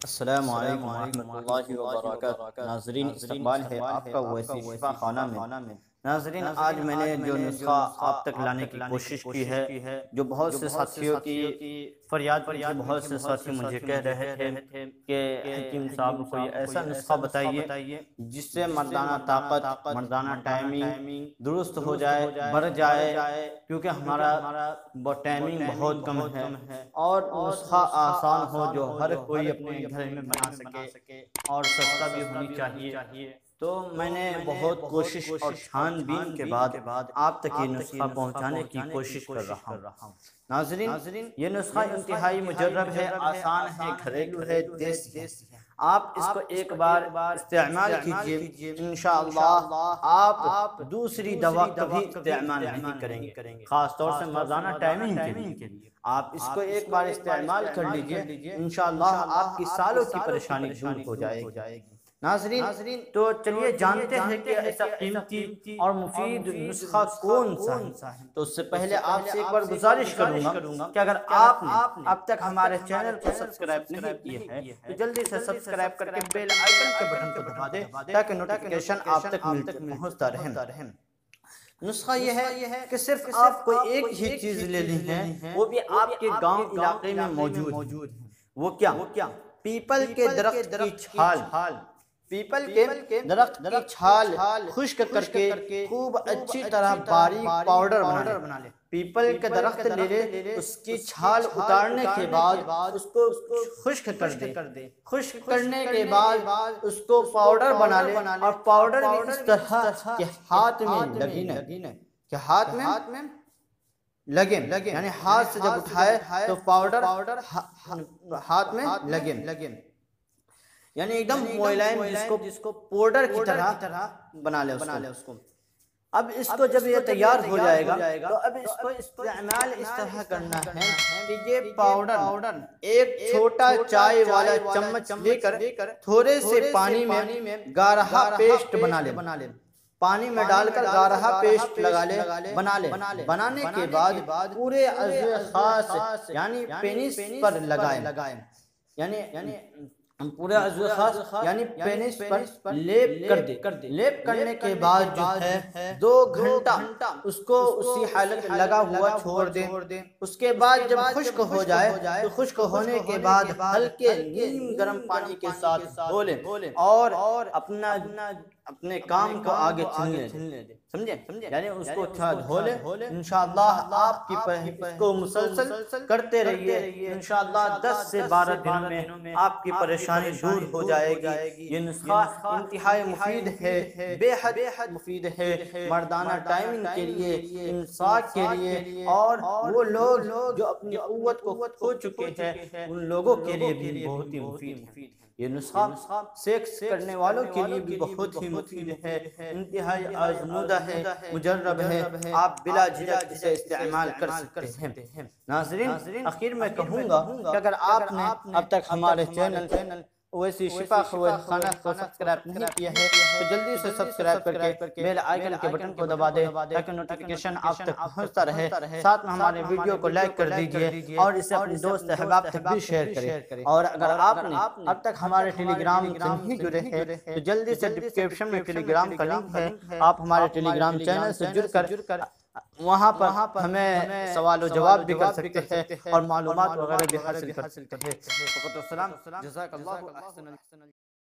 अस्सलामु अलैकुम रहमतुल्लाहि व बरकातुहू। नाज़रीन, इस्तक़बाल है आपका वैसी शिफा खाना में। नाज़रीन, आज मैंने जो नुस्खा आप तक लाने की कोशिश की है, जो बहुत से साथियों की फरियाद थी, बहुत से साथी मुझे कह रहे थे कि हकीम साहब कोई ऐसा नुस्खा बताइए जिससे मर्दाना ताकत, मर्दाना टाइमिंग दुरुस्त हो जाए, बढ़ जाए, क्योंकि हमारा टाइमिंग बहुत कम है और नुस्खा आसान हो जो हर कोई अपने घर में बना सके और सस्ता भी होनी चाहिए। तो मैंने बहुत कोशिश और छानबीन के बाद आप तक ये नुस्खा पहुंचाने की कोशिश कर रहा हूँ। नाज़रीन, ये नुस्खा इंतहाई मुजर्रब है, आसान है, घरेलू है, देसी है। आप इसको एक बार इस्तेमाल कीजिए, इंशाअल्लाह आप दूसरी दवा कभी इस्तेमाल नहीं करेंगे, खास तौर से मर्दाना टाइमिंग के लिए। आप इसको एक बार इस्तेमाल कर लीजिए, इंशाअल्लाह आपकी सालों की परेशानी दूर हो जाएगी। नाज़रीन, तो चलिए जानते हैं कि ऐसा कीमती और मुफीद नुस्खा कौन सा है। तो उससे पहले आपसे एक बार गुजारिश करूंगा कि अगर आपने अब तक हमारे चैनल को सब्सक्राइब नहीं किए हैं तो जल्दी से सब्सक्राइब करके बेल आइकन के बटन को दबा दें ताकि नोटिफिकेशन आप तक पहुंचता रहे। नुस्खा ये है कि सिर्फ आपको एक ही चीज लेनी है, वो भी आपके गांव इलाके में मौजूद है। वो क्या? पीपल के दरख्त की छाल। पीपल के दरख्त की छाल खुश्क करके खूब अच्छी तरह बारीक पाउडर बना ले। पीपल के दरख्त ले ले, उसकी छाल उतारने के बाद उसको खुश्क कर दे। खुश्क करने के बाद उसको पाउडर बना ले और पाउडर भी इस तरह के हाथ में लगी न कि हाथ में लगे यानी हाथ से जब उठाए तो पाउडर हाथ में लगे यानी एकदम मुलायम, जिसको पाउडर की तरह बना ले उसको। अब इसको जब ये तैयार हो जाएगा तो अब इसको इस्तेमाल इस तरह करना है कि ये पाउडर एक छोटा चाय वाला चम्मच लेकर थोड़े से पानी में गाढ़ा पेस्ट बना ले। पानी में डालकर गाढ़ा पेस्ट बना ले। बनाने के बाद पूरे अज़्वे खास यानी पेनिस पर लगाए, यानी पूरे अज़्वे खास यानी पेनिस पर लेप कर दे। लेप करने के बाद जो है 2 घंटा उसको उसी हालत लगा हुआ छोड़ दे। उसके बाद जब खुश्क हो जाए तो खुश्क होने के बाद हल्के नीम गर्म पानी के साथ धो ले और अपने काम को आगे चलने दे। समझे? यानी उसको अच्छा धो ले। इंशाअल्लाह आपकी इसको मुसलसल करते रहिए, इंशाअल्लाह 10 से 12 दिनों में आपकी परेशानी दूर हो जाएगी। ये नुस्खा इंतहाई मुफीद है, बेहद मुफीद है मर्दाना टाइमिंग के लिए, इंसाफ के लिए और वो लोग जो अपनी क़ुव्वत को खो चुके हैं उन लोगों के लिए भी बहुत ही मुफीद है। ये नुस्खा सेक्स करने वालों के लिए भी बहुत ही मुफीद है, इंतहाई आज़मूदा है, मुजर्रब है, आप बिला झिझक इसे इस्तेमाल कर सकते हैं। नाज़रीन, आखिर में कहूँगा कि अगर आपने अब तक हमारे चैनल वैसी शिफा खाना को सब्सक्राइब नहीं किया है तो जल्दी से सब्सक्राइब करके बेल आइकन के बटन को दबा दें ताकि नोटिफिकेशन आप तक पहुंचता रहे। साथ में हमारे वीडियो को लाइक कर दीजिए और इसे अपने दोस्त अहबाब तक भी शेयर करें। और अगर आपने अब तक हमारे टेलीग्राम से नहीं जुड़े हैं तो जल्दी से डिस्क्रिप्शन में टेलीग्राम का लिंक है, आप हमारे टेलीग्राम चैनल से जुड़कर वहाँ पर हमें सवाल और जवाब भी कर सकते हैं और मालूमात वगैरह भी हासिल कर सकते हैं।